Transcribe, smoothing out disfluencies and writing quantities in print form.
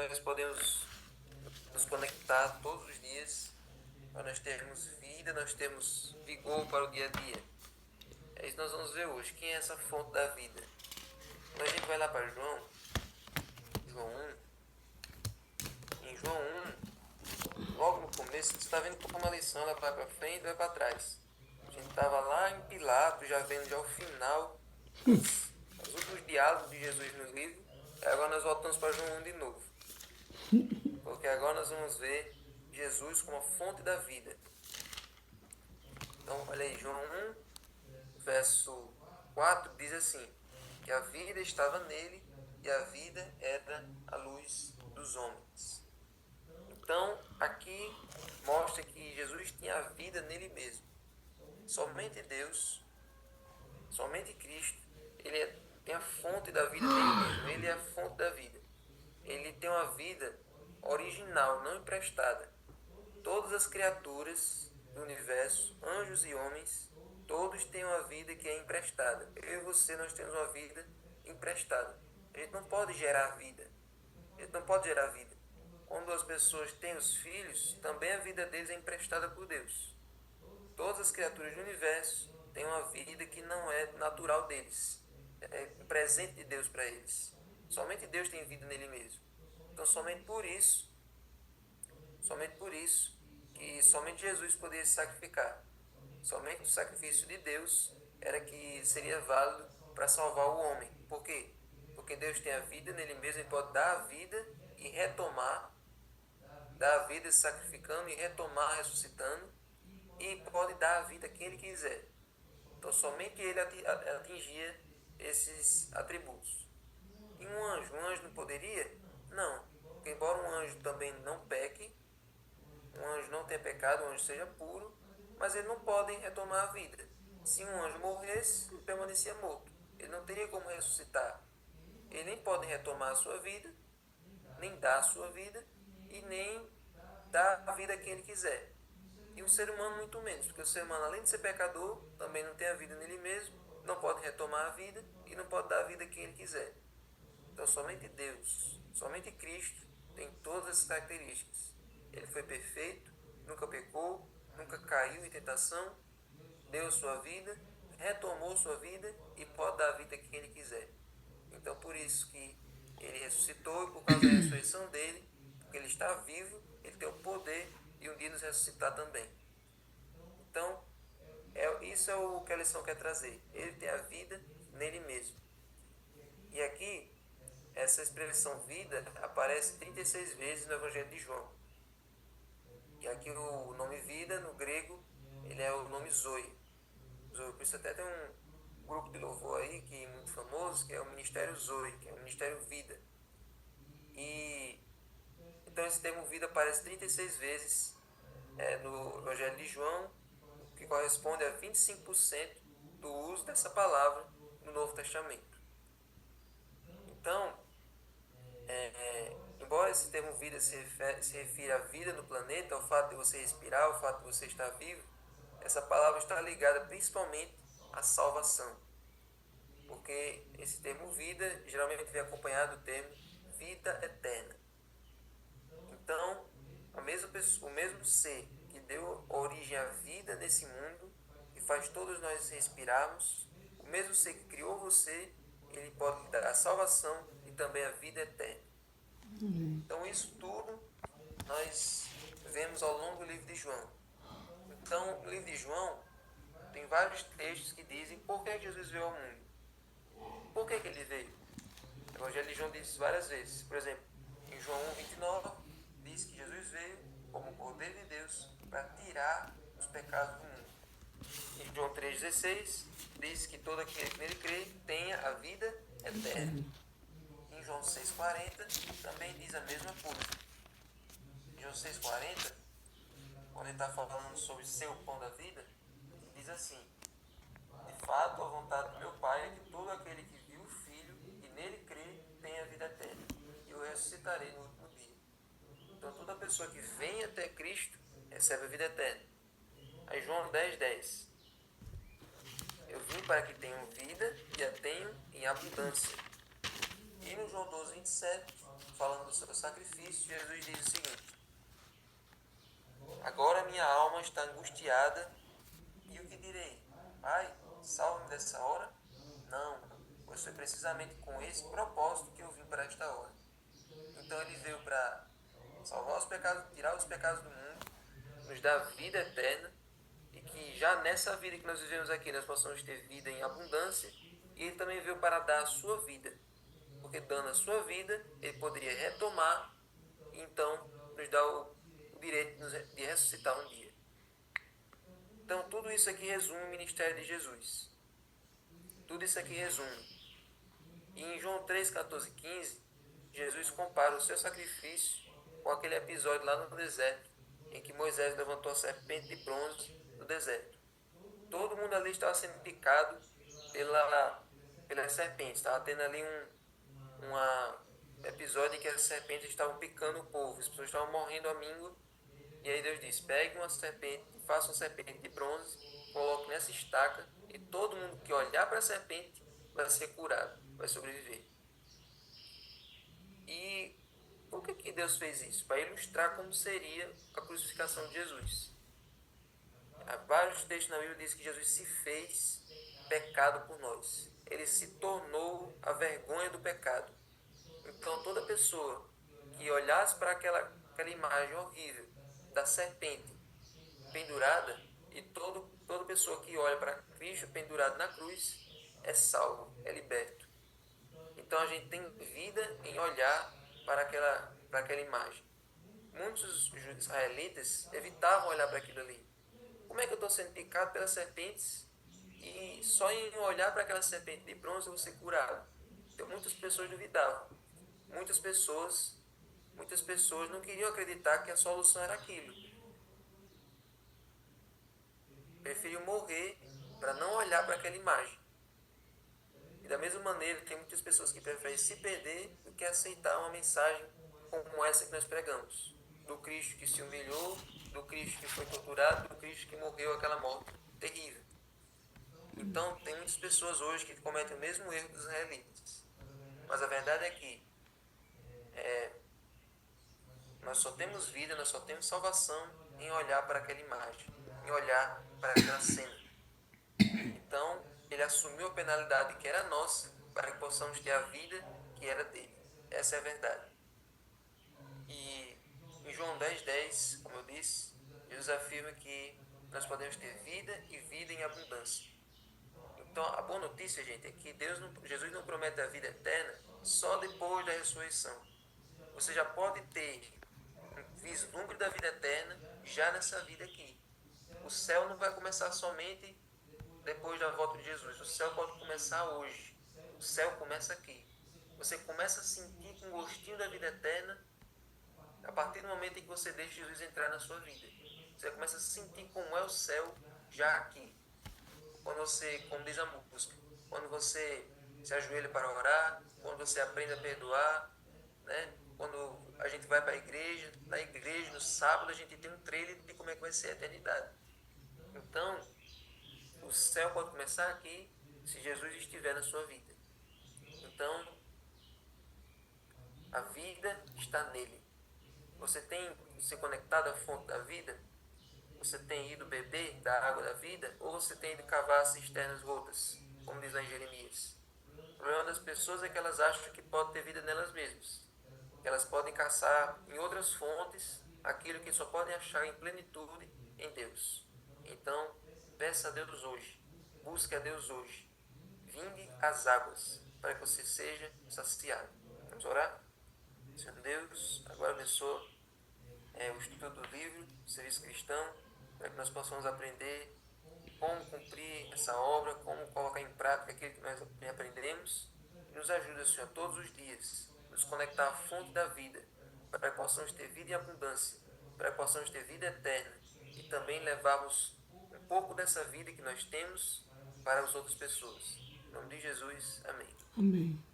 nós podemos nos conectar todos os dias para nós termos vida, nós termos vigor para o dia a dia. É isso que nós vamos ver hoje. Quem é essa fonte da vida? Quando a gente vai lá para João 1, em João 1, logo no começo, você está vendo como a lição ela vai para frente e vai para trás. A gente estava lá em Pilatos, já vendo já o final, os últimos diálogos de Jesus no livro, e agora nós voltamos para João 1 de novo. Porque agora nós vamos ver Jesus como a fonte da vida. Então, olha aí, João 1, verso 4 diz assim, que a vida estava nele e a vida era a luz dos homens. Então, aqui mostra que Jesus tinha a vida nele mesmo. Somente Deus, somente Cristo, tem a fonte da vida nele mesmo. Ele é a fonte da vida. Ele tem uma vida original, não emprestada. Todas as criaturas do universo, anjos e homens, todos têm uma vida que é emprestada. Eu e você, nós temos uma vida emprestada. A gente não pode gerar vida. A gente não pode gerar vida. Quando as pessoas têm os filhos, também a vida deles é emprestada por Deus. Todas as criaturas do universo têm uma vida que não é natural deles. É um presente de Deus para eles. Somente Deus tem vida nele mesmo. Então, somente por isso, que somente Jesus poderia se sacrificar. Somente o sacrifício de Deus era que seria válido para salvar o homem. Por quê? Porque Deus tem a vida nele mesmo, ele pode dar a vida e retomar, dar a vida se sacrificando e retomar ressuscitando, e pode dar a vida a quem ele quiser. Então somente ele atingia esses atributos. E um anjo não poderia? Não. Porque embora um anjo também não peque, um anjo não tenha pecado, um anjo seja puro, mas ele não pode retomar a vida. Se um anjo morresse, ele permanecia morto. Ele não teria como ressuscitar. Ele nem pode retomar a sua vida, nem dar a sua vida, e nem dar a vida a quem ele quiser. E um ser humano muito menos, porque o ser humano, além de ser pecador, também não tem a vida nele mesmo, não pode retomar a vida e não pode dar a vida a quem ele quiser. Então somente Deus, somente Cristo tem todas essas características. Ele foi perfeito, nunca pecou, nunca caiu em tentação, deu sua vida, retomou sua vida e pode dar a vida a quem ele quiser. Então por isso que ele ressuscitou, e por causa da ressurreição dele, porque ele está vivo, ele tem o poder de um dia nos ressuscitar também. Então, isso é o que a lição quer trazer. Ele tem a vida nele mesmo. E aqui, essa expressão vida aparece 36 vezes no Evangelho de João. E aqui o nome vida, no grego, ele é o nome Zoe. Por isso até tem um grupo de louvor aí, que é muito famoso, que é o Ministério Zoe, que é o Ministério Vida. E então esse termo vida aparece 36 vezes no Evangelho de João, que corresponde a 25% do uso dessa palavra no Novo Testamento. Então, embora esse termo vida se refira à vida no planeta, ao fato de você respirar, ao fato de você estar vivo, essa palavra está ligada principalmente à salvação. Porque esse termo vida geralmente vem acompanhado do termo vida eterna. Então, o mesmo ser que deu origem à vida nesse mundo, que faz todos nós respirarmos, o mesmo ser que criou você, ele pode dar a salvação e também a vida eterna. Então isso tudo nós vemos ao longo do livro de João. Então, no livro de João, tem vários textos que dizem por que Jesus veio ao mundo. Por que ele veio? O Evangelho de João diz várias vezes. Por exemplo, em João 1,29, diz que Jesus veio como o Cordeiro de Deus para tirar os pecados do mundo. Em João 3,16, diz que todo aquele que nele crê tenha a vida eterna. Em João 6,40, também diz a mesma coisa. Em João 6,40, quando ele está falando sobre ser o pão da vida, ele diz assim: de fato, a vontade do meu Pai é que todo aquele que viu o Filho e nele crê tenha a vida eterna, e eu ressuscitarei no último dia. Então, toda pessoa que vem até Cristo recebe a vida eterna. Aí, João 10,10. Eu vim para que tenham vida e a tenham em abundância. E no João 12,27, falando do seu sacrifício, Jesus diz o seguinte: agora minha alma está angustiada, e o que direi? Pai, salva-me dessa hora? Não, pois foi precisamente com esse propósito que eu vim para esta hora. Então ele veio para salvar os pecados, tirar os pecados do mundo, nos dar vida eterna, e que já nessa vida que nós vivemos aqui nós possamos ter vida em abundância, e ele também veio para dar a sua vida, porque dando a sua vida ele poderia retomar e então nos dar o direito de ressuscitar um dia. Então tudo isso aqui resume o ministério de Jesus. Tudo isso aqui resume. E em João 3, 14 e 15, Jesus compara o seu sacrifício com aquele episódio lá no deserto, em que Moisés levantou a serpente de bronze no deserto. Todo mundo ali estava sendo picado pela serpente. Estava tendo ali um episódio em que as serpentes estavam picando o povo. As pessoas estavam morrendo à míngua. E aí Deus disse: pegue uma serpente, faça uma serpente de bronze, coloque nessa estaca, e todo mundo que olhar para a serpente vai ser curado, vai sobreviver. E por que Deus fez isso? Para ilustrar como seria a crucificação de Jesus. Há vários textos na Bíblia que dizem que Jesus se fez pecado por nós. Ele se tornou a vergonha do pecado. Então toda pessoa que olhasse para aquela imagem horrível da serpente pendurada, e toda pessoa que olha para Cristo pendurado na cruz é salvo, é liberto. Então a gente tem vida em olhar para aquela imagem. Muitos israelitas evitavam olhar para aquilo ali. Como é que eu estou sendo picado pelas serpentes e só em olhar para aquela serpente de bronze eu vou ser curado? Então muitas pessoas duvidavam. Muitas pessoas não queriam acreditar que a solução era aquilo. Preferiam morrer para não olhar para aquela imagem. E da mesma maneira, tem muitas pessoas que preferem se perder do que aceitar uma mensagem como essa que nós pregamos. Do Cristo que se humilhou, do Cristo que foi torturado, do Cristo que morreu aquela morte terrível. Então, tem muitas pessoas hoje que cometem o mesmo erro dos israelitas. Mas a verdade é que nós só temos vida, nós só temos salvação em olhar para aquela imagem, em olhar para aquela cena. Então, ele assumiu a penalidade que era nossa para que possamos ter a vida que era dele. Essa é a verdade. E em João 10:10, como eu disse, Jesus afirma que nós podemos ter vida e vida em abundância. Então, a boa notícia, gente, é que Jesus não promete a vida eterna só depois da ressurreição. Você já pode ter um vislumbre da vida eterna já nessa vida aqui. O céu não vai começar somente depois da volta de Jesus. O céu pode começar hoje. O céu começa aqui. Você começa a sentir com um gostinho da vida eterna a partir do momento em que você deixa Jesus entrar na sua vida. Você começa a sentir como é o céu já aqui. Quando você, como diz a música, quando você se ajoelha para orar, quando você aprende a perdoar, né? Quando a gente vai para a igreja, na igreja, no sábado, a gente tem um trailer de como é que vai ser a eternidade. Então, o céu pode começar aqui se Jesus estiver na sua vida. Então, a vida está nele. Você tem se conectado à fonte da vida? Você tem ido beber da água da vida? Ou você tem ido cavar cisternas rotas, como diz lá em Jeremias? O problema das pessoas é que elas acham que pode ter vida nelas mesmas. Que elas podem caçar em outras fontes aquilo que só podem achar em plenitude em Deus. Então, peça a Deus hoje. Busque a Deus hoje. Vinde às águas, para que você seja saciado. Vamos orar? Senhor Deus, agora abençoa o estudo do livro, o serviço cristão, para que nós possamos aprender como cumprir essa obra, como colocar em prática aquilo que nós aprendemos. Nos ajuda, Senhor, todos os dias, nos conectar à fonte da vida, para que possamos ter vida em abundância, para que possamos ter vida eterna e também levarmos um pouco dessa vida que nós temos para as outras pessoas. Em nome de Jesus, amém. Amém.